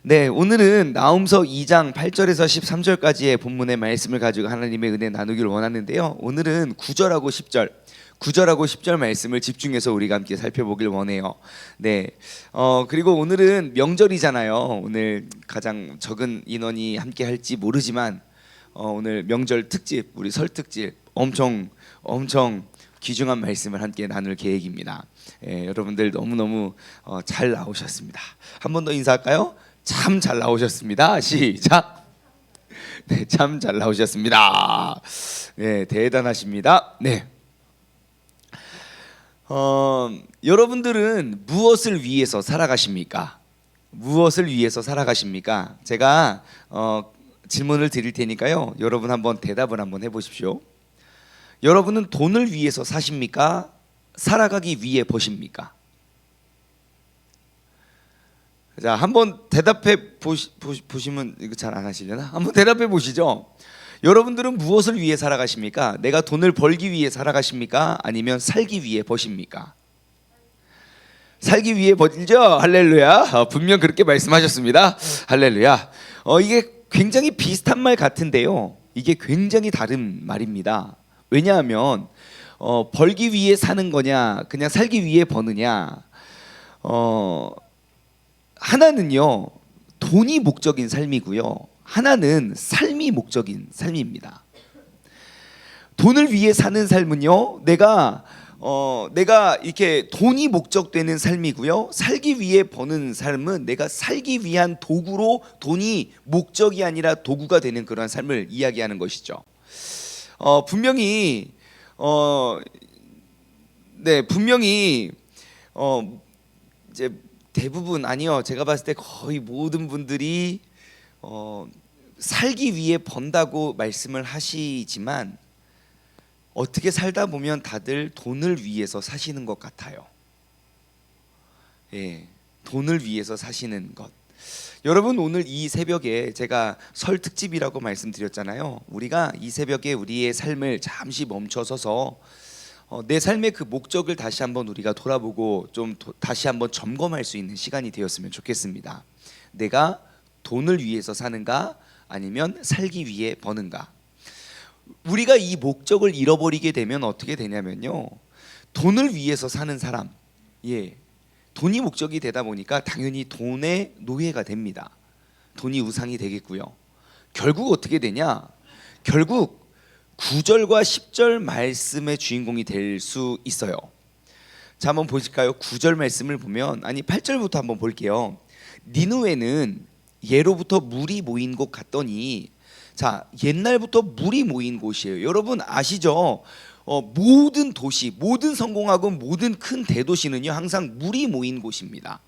네, 오늘은 나훔서 2장 8절에서 13절까지의 본문의 말씀을 가지고 하나님의 은혜 나누기를 원하는데요. 오늘은 9절하고 10절 말씀을 집중해서 우리가 함께 살펴보길 원해요. 네, 그리고 오늘은 명절이잖아요. 오늘 가장 적은 인원이 함께 할지 모르지만 오늘 명절 특집, 우리 설 특집 엄청 귀중한 말씀을 함께 나눌 계획입니다. 여러분들 너무너무 잘 나오셨습니다. 한 번 더 인사할까요? 참 잘 나오셨습니다. 시작. 네, 참 잘 나오셨습니다. 네, 대단하십니다. 네. 여러분들은 무엇을 위해서 살아가십니까? 무엇을 위해서 살아가십니까? 제가 질문을 드릴 테니까요. 여러분 한번 대답을 한번 해보십시오. 여러분은 돈을 위해서 사십니까? 살아가기 위해 버십니까? 자, 한번 대답해 보시면 이거 잘 안 하시려나? 한번 대답해 보시죠. 여러분들은 무엇을 위해 살아가십니까? 내가 돈을 벌기 위해 살아가십니까? 아니면 살기 위해 버십니까? 살기 위해 버리죠. 할렐루야. 분명 그렇게 말씀하셨습니다. 할렐루야. 이게 굉장히 비슷한 말 같은데요. 이게 굉장히 다른 말입니다. 왜냐하면 벌기 위해 사는 거냐, 그냥 살기 위해 버느냐. 하나는요, 돈이 목적인 삶이고요. 하나는 삶이 목적인 삶입니다. 돈을 위해 사는 삶은요, 내가 이렇게 돈이 목적되는 삶이고요. 살기 위해 버는 삶은 내가 살기 위한 도구로 돈이 목적이 아니라 도구가 되는 그런 삶을 이야기하는 것이죠. 분명히 이제 대부분, 아니요, 제가 봤을 때 거의 모든 분들이 살기 위해 번다고 말씀을 하시지만 어떻게 살다 보면 다들 돈을 위해서 사시는 것 같아요. 예, 돈을 위해서 사시는 것. 여러분, 오늘 이 새벽에 제가 설 특집이라고 말씀드렸잖아요. 우리가 이 새벽에 우리의 삶을 잠시 멈춰서서 내 삶의 그 목적을 다시 한번 우리가 돌아보고 다시 한번 점검할 수 있는 시간이 되었으면 좋겠습니다. 내가 돈을 위해서 사는가 아니면 살기 위해 버는가? 우리가 이 목적을 잃어버리게 되면 어떻게 되냐면요, 돈을 위해서 사는 사람, 돈이 목적이 되다 보니까 당연히 돈의 노예가 됩니다. 돈이 우상이 되겠고요. 결국 어떻게 되냐? 결국 9절과 10절 말씀의 주인공이 될 수 있어요. 자, 한번 보실까요? 9절 말씀을 보면, 8절부터 한번 볼게요. 니느웨는 예로부터 물이 모인 곳 같더니, 자, 옛날부터 물이 모인 곳이에요. 여러분 아시죠? 모든 도시, 모든 성공하고 모든 큰 대도시는요, 항상 물이 모인 곳입니다.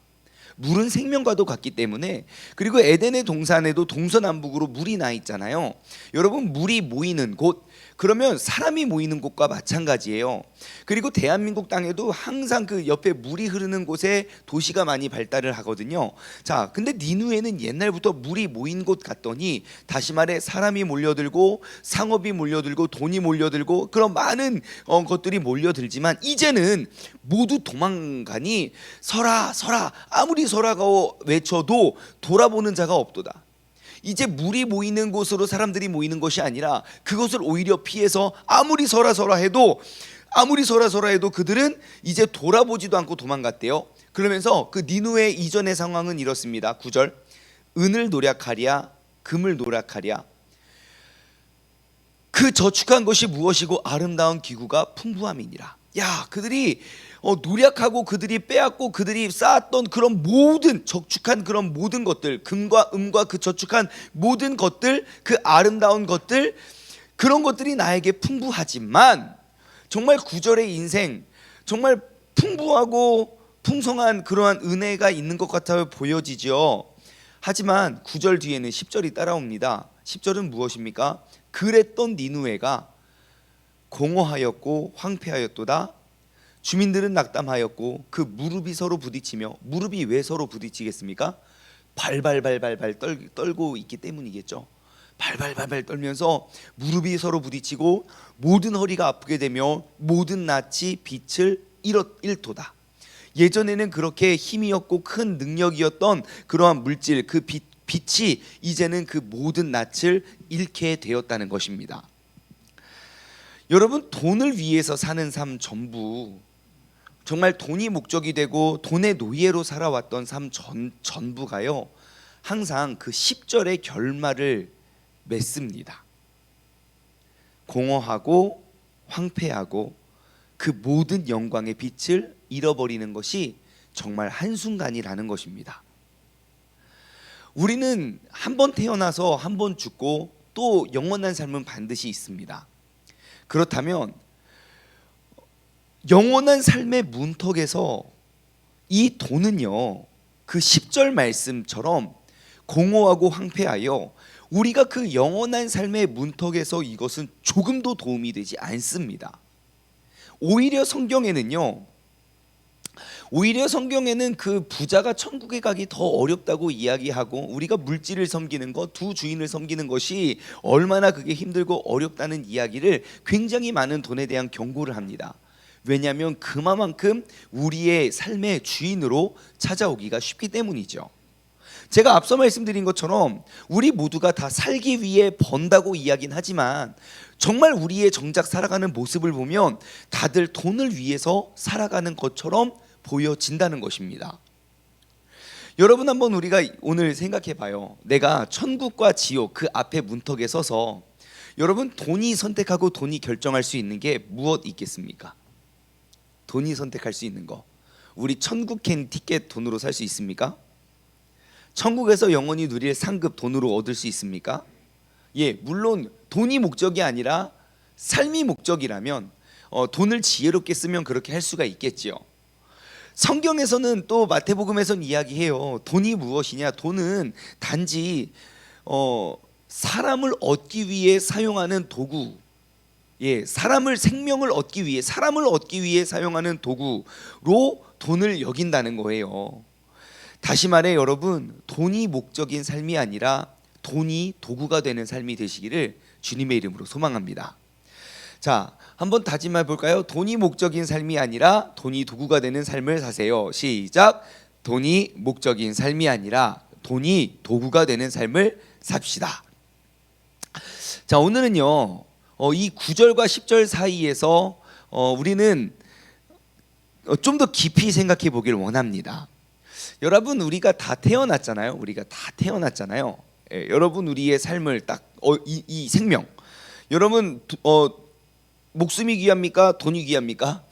물은 생명과도 같기 때문에. 그리고 에덴의 동산에도 동서남북으로 물이 나 있잖아요. 여러분, 물이 모이는 곳, 그러면 사람이 모이는 곳과 마찬가지예요. 그리고 대한민국 땅에도 항상 그 옆에 물이 흐르는 곳에 도시가 많이 발달을 하거든요. 자, 근데 니느웨는 옛날부터 물이 모인 곳 같더니, 다시 말해 사람이 몰려들고 상업이 몰려들고 돈이 몰려들고 그런 많은 것들이 몰려들지만 이제는 모두 도망가니 서라 서라, 아무리 서라고 외쳐도 돌아보는 자가 없도다. 이제 물이 모이는 곳으로 사람들이 모이는 것이 아니라 그것을 오히려 피해서 아무리 서라 해도 그들은 이제 돌아보지도 않고 도망갔대요. 그러면서 그 니느웨 이전의 상황은 이렇습니다. 9절, 은을 노력하랴 금을 노력하랴, 그 저축한 것이 무엇이고 아름다운 기구가 풍부함이니라. 야, 그들이 노력하고 그들이 빼앗고 그들이 쌓았던 그런 모든 저축한 그런 모든 것들, 금과 은과 그 저축한 모든 것들, 그 아름다운 것들, 그런 것들이 나에게 풍부하지만 정말 9절의 인생, 정말 풍부하고 풍성한 그러한 은혜가 있는 것 같아 보여지죠. 하지만 9절 뒤에는 10절이 따라옵니다. 10절은 무엇입니까? 그랬던 니느웨가 공허하였고 황폐하였도다. 주민들은 낙담하였고 그 무릎이 서로 부딪히며, 무릎이 왜 서로 부딪히겠습니까? 발발발발발 떨고 있기 때문이겠죠. 발발발발 떨면서 무릎이 서로 부딪히고 모든 허리가 아프게 되며 모든 낯이 빛을 잃도다. 예전에는 그렇게 힘이었고 큰 능력이었던 그러한 물질, 그 빛, 빛이 이제는 그 모든 낯을 잃게 되었다는 것입니다. 여러분, 돈을 위해서 사는 삶 전부, 정말 돈이 목적이 되고 돈의 노예로 살아왔던 삶 전부가요, 항상 그 10절의 결말을 맺습니다. 공허하고 황폐하고 그 모든 영광의 빛을 잃어버리는 것이 정말 한순간이라는 것입니다. 우리는 한 번 태어나서 한 번 죽고 또 영원한 삶은 반드시 있습니다. 그렇다면 영원한 삶의 문턱에서 이 돈은요, 그 10절 말씀처럼 공허하고 황폐하여 우리가 그 영원한 삶의 문턱에서 이것은 조금도 도움이 되지 않습니다. 오히려 성경에는 그 부자가 천국에 가기 더 어렵다고 이야기하고, 우리가 물질을 섬기는 것, 두 주인을 섬기는 것이 얼마나 그게 힘들고 어렵다는 이야기를 굉장히 많은 돈에 대한 경고를 합니다. 왜냐하면 그만큼 우리의 삶의 주인으로 찾아오기가 쉽기 때문이죠. 제가 앞서 말씀드린 것처럼 우리 모두가 다 살기 위해 번다고 이야기는 하지만 정말 우리의 정작 살아가는 모습을 보면 다들 돈을 위해서 살아가는 것처럼 보여진다는 것입니다. 여러분, 한번 우리가 오늘 생각해 봐요. 내가 천국과 지옥 그 앞에 문턱에 서서, 여러분, 돈이 선택하고 돈이 결정할 수 있는 게 무엇 있겠습니까? 돈이 선택할 수 있는 거, 우리 천국행 티켓 돈으로 살 수 있습니까? 천국에서 영원히 누릴 상급 돈으로 얻을 수 있습니까? 예, 물론 돈이 목적이 아니라 삶이 목적이라면 돈을 지혜롭게 쓰면 그렇게 할 수가 있겠지요. 성경에서는 또 마태복음에서는 이야기해요. 돈이 무엇이냐? 돈은 단지 사람을 얻기 위해 사용하는 도구, 생명을 얻기 위해, 사람을 얻기 위해 사용하는 도구로 돈을 여긴다는 거예요. 다시 말해 여러분, 돈이 목적인 삶이 아니라 돈이 도구가 되는 삶이 되시기를 주님의 이름으로 소망합니다. 자, 한번 다짐해 볼까요? 돈이 목적인 삶이 아니라 돈이 도구가 되는 삶을 사세요. 시작. 돈이 목적인 삶이 아니라 돈이 도구가 되는 삶을 삽시다. 자, 오늘은요, 이 9절과 10절 사이에서 우리는 좀 더 깊이 생각해 보길 원합니다. 여러분, 우리가 다 태어났잖아요. 예, 여러분, 우리의 삶을 딱 이 생명, 여러분, 목숨이 귀합니까? 돈이 귀합니까?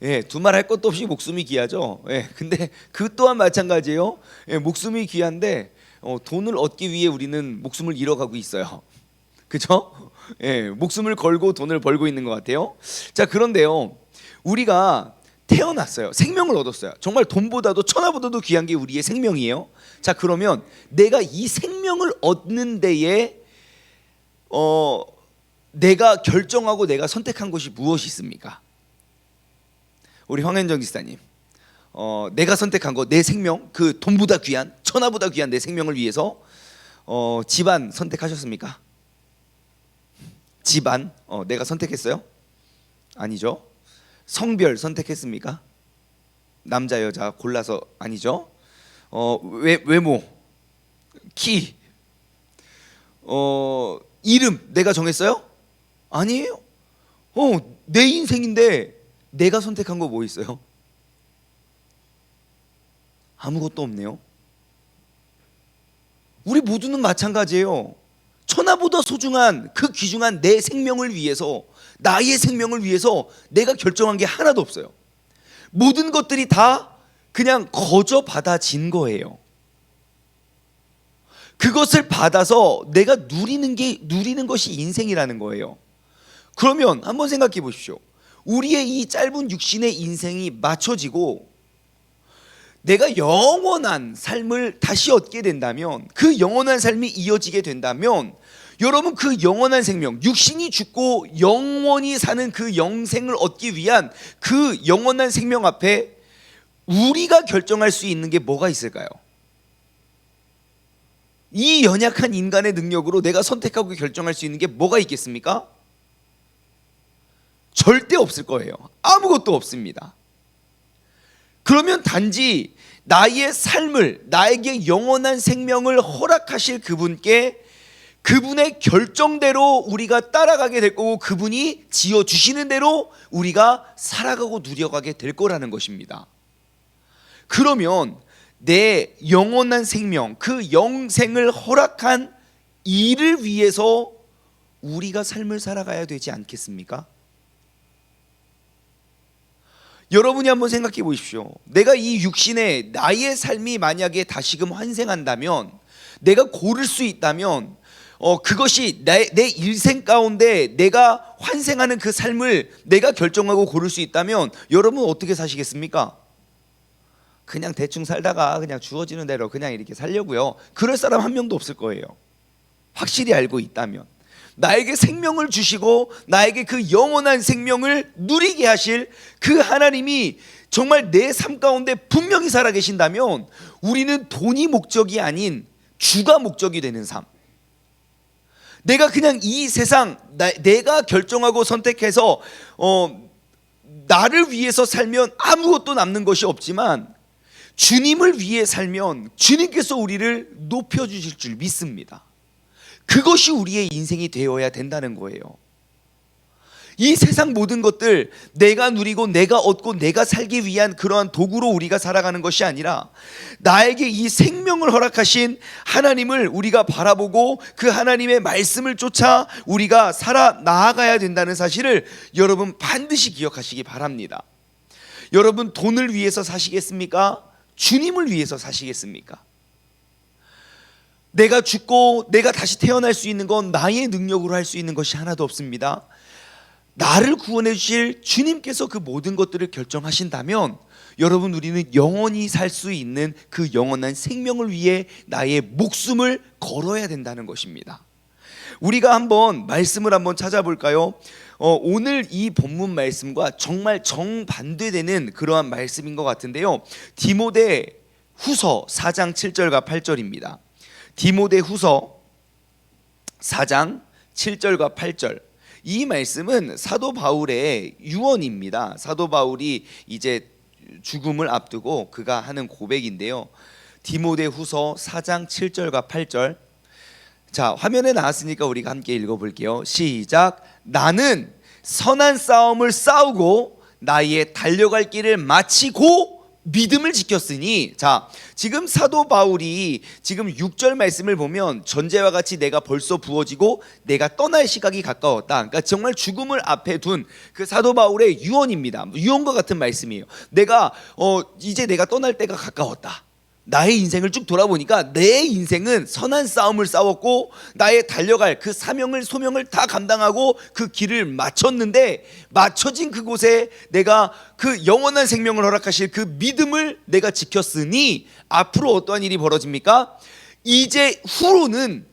예, 두말할 것도 없이 목숨이 귀하죠. 예, 근데 그 또한 마찬가지예요. 예, 목숨이 귀한데 돈을 얻기 위해 우리는 목숨을 잃어가고 있어요. 그죠? 예, 목숨을 걸고 돈을 벌고 있는 것 같아요. 자, 그런데요, 우리가 태어났어요. 생명을 얻었어요. 정말 돈보다도 천하보다도 귀한 게 우리의 생명이에요. 자, 그러면 내가 이 생명을 얻는 데에 내가 결정하고 내가 선택한 것이 무엇이 있습니까? 우리 황현정 지사님, 내가 선택한 거, 내 생명, 그 돈보다 귀한, 천하보다 귀한 내 생명을 위해서 집안 선택하셨습니까? 집안 내가 선택했어요? 아니죠. 성별 선택했습니까? 남자 여자 골라서 아니죠. 외모, 키, 이름 내가 정했어요? 아니에요. 내 인생인데 내가 선택한 거 뭐 있어요? 아무것도 없네요. 우리 모두는 마찬가지예요. 천하보다 소중한 그 귀중한 내 생명을 위해서, 나의 생명을 위해서 내가 결정한 게 하나도 없어요. 모든 것들이 다 그냥 거저 받아진 거예요. 그것을 받아서 내가 누리는 것이 인생이라는 거예요. 그러면 한번 생각해 보십시오. 우리의 이 짧은 육신의 인생이 맞춰지고 내가 영원한 삶을 다시 얻게 된다면, 그 영원한 삶이 이어지게 된다면, 여러분, 그 영원한 생명, 육신이 죽고 영원히 사는 그 영생을 얻기 위한 그 영원한 생명 앞에 우리가 결정할 수 있는 게 뭐가 있을까요? 이 연약한 인간의 능력으로 내가 선택하고 결정할 수 있는 게 뭐가 있겠습니까? 절대 없을 거예요. 아무것도 없습니다. 그러면 단지 나의 삶을, 나에게 영원한 생명을 허락하실 그분께, 그분의 결정대로 우리가 따라가게 될 거고, 그분이 지어주시는 대로 우리가 살아가고 누려가게 될 거라는 것입니다. 그러면 내 영원한 생명, 그 영생을 허락한 이를 위해서 우리가 삶을 살아가야 되지 않겠습니까? 여러분이 한번 생각해 보십시오. 내가 이 육신에 나의 삶이 만약에 다시금 환생한다면, 내가 고를 수 있다면, 그것이 내 일생 가운데 내가 환생하는 그 삶을 내가 결정하고 고를 수 있다면 여러분 어떻게 사시겠습니까? 그냥 대충 살다가 그냥 주어지는 대로 그냥 이렇게 살려고요. 그럴 사람 한 명도 없을 거예요. 확실히 알고 있다면. 나에게 생명을 주시고 나에게 그 영원한 생명을 누리게 하실 그 하나님이 정말 내 삶 가운데 분명히 살아계신다면, 우리는 돈이 목적이 아닌 주가 목적이 되는 삶, 내가 그냥 이 세상 내가 결정하고 선택해서 나를 위해서 살면 아무것도 남는 것이 없지만, 주님을 위해 살면 주님께서 우리를 높여주실 줄 믿습니다. 그것이 우리의 인생이 되어야 된다는 거예요. 이 세상 모든 것들 내가 누리고 내가 얻고 내가 살기 위한 그러한 도구로 우리가 살아가는 것이 아니라, 나에게 이 생명을 허락하신 하나님을 우리가 바라보고 그 하나님의 말씀을 쫓아 우리가 살아 나아가야 된다는 사실을 여러분 반드시 기억하시기 바랍니다. 여러분, 돈을 위해서 사시겠습니까? 주님을 위해서 사시겠습니까? 내가 죽고 내가 다시 태어날 수 있는 건 나의 능력으로 할 수 있는 것이 하나도 없습니다. 나를 구원해 주실 주님께서 그 모든 것들을 결정하신다면, 여러분, 우리는 영원히 살 수 있는 그 영원한 생명을 위해 나의 목숨을 걸어야 된다는 것입니다. 우리가 한번 말씀을 한번 찾아볼까요? 오늘 이 본문 말씀과 정말 정반대되는 그러한 말씀인 것 같은데요. 디모데 후서 4장 7절과 8절입니다. 디모데 후서 4장 7절과 8절. 이 말씀은 사도 바울의 유언입니다. 사도 바울이 이제 죽음을 앞두고 그가 하는 고백인데요. 디모데 후서 4장 7절과 8절. 자, 화면에 나왔으니까 우리가 함께 읽어볼게요. 시작. 나는 선한 싸움을 싸우고 나의 달려갈 길을 마치고 믿음을 지켰으니. 자, 지금 사도 바울이 지금 6절 말씀을 보면 전제와 같이 내가 벌써 부어지고 내가 떠날 시각이 가까웠다. 그러니까 정말 죽음을 앞에 둔 그 사도 바울의 유언입니다. 유언과 같은 말씀이에요. 이제 내가 떠날 때가 가까웠다. 나의 인생을 쭉 돌아보니까 내 인생은 선한 싸움을 싸웠고 나의 달려갈 그 사명을 소명을 다 감당하고 그 길을 마쳤는데, 마쳐진 그곳에 내가 그 영원한 생명을 허락하실 그 믿음을 내가 지켰으니 앞으로 어떠한 일이 벌어집니까? 이제 후로는,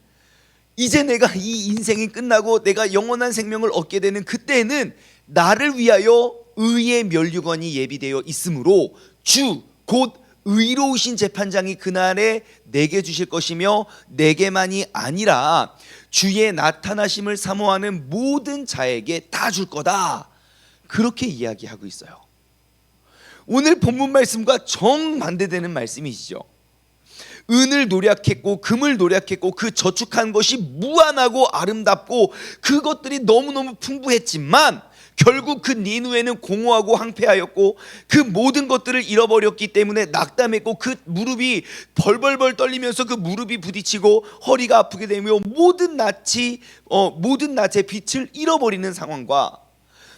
이제 내가 이 인생이 끝나고 내가 영원한 생명을 얻게 되는 그때는 나를 위하여 의의 면류관이 예비되어 있으므로 주 곧 의로우신 재판장이 그날에 내게 주실 것이며 내게만이 아니라 주의 나타나심을 사모하는 모든 자에게 다 줄 거다. 그렇게 이야기하고 있어요. 오늘 본문 말씀과 정반대되는 말씀이시죠. 은을 노력했고 금을 노력했고 그 저축한 것이 무한하고 아름답고 그것들이 너무너무 풍부했지만 결국 그 니누에는 공허하고 황폐하였고 그 모든 것들을 잃어버렸기 때문에 낙담했고 그 무릎이 벌벌벌 떨리면서 그 무릎이 부딪히고 허리가 아프게 되며 모든 낯의 빛을 잃어버리는 상황과,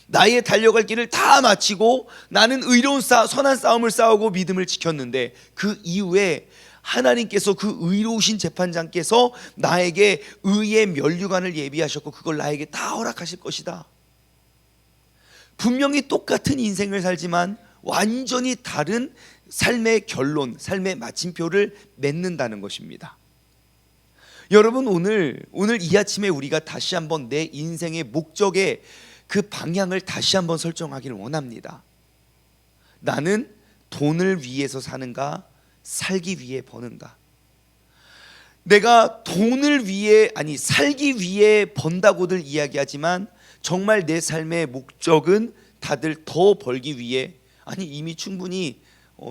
나의 달려갈 길을 다 마치고 나는 의로운 선한 싸움을 싸우고 믿음을 지켰는데 그 이후에 하나님께서 그 의로우신 재판장께서 나에게 의의 면류관을 예비하셨고 그걸 나에게 다 허락하실 것이다. 분명히 똑같은 인생을 살지만 완전히 다른 삶의 결론, 삶의 마침표를 맺는다는 것입니다. 여러분, 오늘 이 아침에 우리가 다시 한번 내 인생의 목적의 그 방향을 다시 한번 설정하기를 원합니다. 나는 돈을 위해서 사는가, 살기 위해 버는가? 내가 돈을 위해, 살기 위해 번다고들 이야기하지만 정말 내 삶의 목적은 다들 더 벌기 위해, 이미 충분히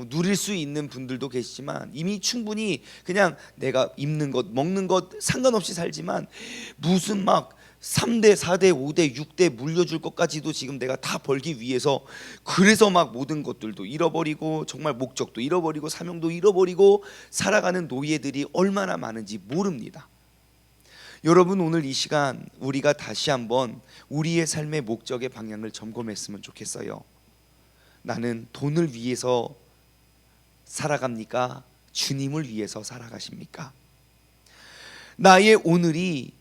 누릴 수 있는 분들도 계시지만 이미 충분히 그냥 내가 입는 것 먹는 것 상관없이 살지만 무슨 막 3대 4대 5대 6대 물려줄 것까지도 지금 내가 다 벌기 위해서 그래서 막 모든 것들도 잃어버리고 정말 목적도 잃어버리고 사명도 잃어버리고 살아가는 노예들이 얼마나 많은지 모릅니다. 여러분, 오늘 이 시간 우리가 다시 한번 우리의 삶의 목적의 방향을 점검했으면 좋겠어요. 나는 돈을 위해서 살아갑니까? 주님을 위해서 살아가십니까? 나의 오늘이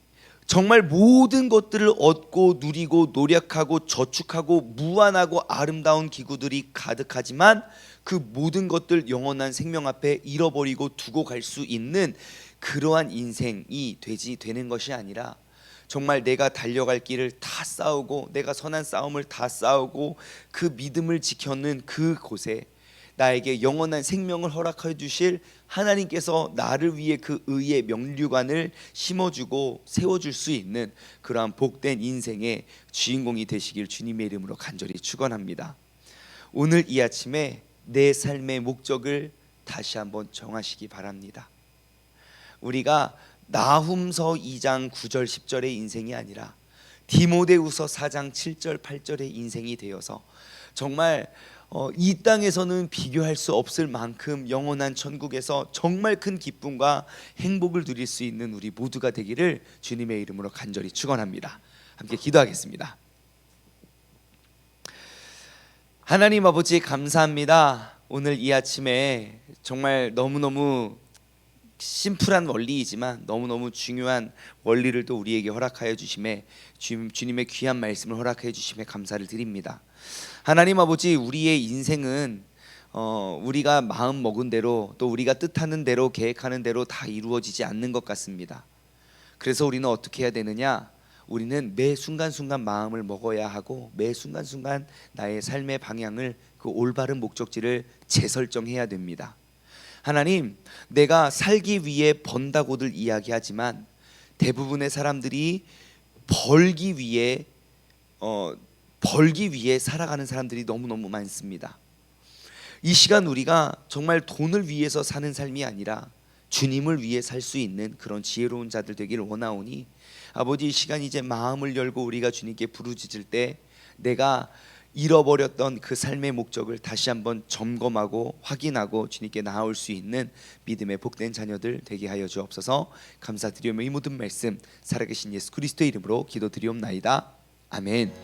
정말 모든 것들을 얻고 누리고 노력하고 저축하고 무한하고 아름다운 기구들이 가득하지만 그 모든 것들 영원한 생명 앞에 잃어버리고 두고 갈 수 있는 그러한 인생이 되는 것이 아니라 정말 내가 달려갈 길을 다 싸우고 내가 선한 싸움을 다 싸우고 그 믿음을 지켜는 그곳에 나에게 영원한 생명을 허락해 주실 하나님께서 나를 위해 그 의의 면류관을 심어주고 세워줄 수 있는 그러한 복된 인생의 주인공이 되시길 주님의 이름으로 간절히 축원합니다. 오늘 이 아침에 내 삶의 목적을 다시 한번 정하시기 바랍니다. 우리가 나훔서 2장 9절 10절의 인생이 아니라 디모데후서 4장 7절 8절의 인생이 되어서 정말 이 땅에서는 비교할 수 없을 만큼 영원한 천국에서 정말 큰 기쁨과 행복을 누릴 수 있는 우리 모두가 되기를 주님의 이름으로 간절히 축원합니다. 함께 기도하겠습니다. 하나님 아버지, 감사합니다. 오늘 이 아침에 정말 너무너무 심플한 원리이지만 너무너무 중요한 원리를 또 우리에게 허락하여 주심에 주님의 귀한 말씀을 허락해 주심에 감사를 드립니다. 하나님 아버지, 우리의 인생은 우리가 마음 먹은 대로 또 우리가 뜻하는 대로 계획하는 대로 다 이루어지지 않는 것 같습니다. 그래서 우리는 어떻게 해야 되느냐? 우리는 매 순간순간 마음을 먹어야 하고 매 순간순간 나의 삶의 방향을 그 올바른 목적지를 재설정해야 됩니다. 하나님, 내가 살기 위해 번다고들 이야기하지만 대부분의 사람들이 벌기 위해 살아가는 사람들이 너무너무 많습니다. 이 시간 우리가 정말 돈을 위해서 사는 삶이 아니라 주님을 위해 살 수 있는 그런 지혜로운 자들 되기를 원하오니 아버지, 이 시간 이제 마음을 열고 우리가 주님께 부르짖을 때 내가 잃어버렸던 그 삶의 목적을 다시 한번 점검하고 확인하고 주님께 나아올 수 있는 믿음의 복된 자녀들 되게 하여 주옵소서. 감사드리며 이 모든 말씀 살아계신 예수 그리스도의 이름으로 기도드리옵나이다. 아멘.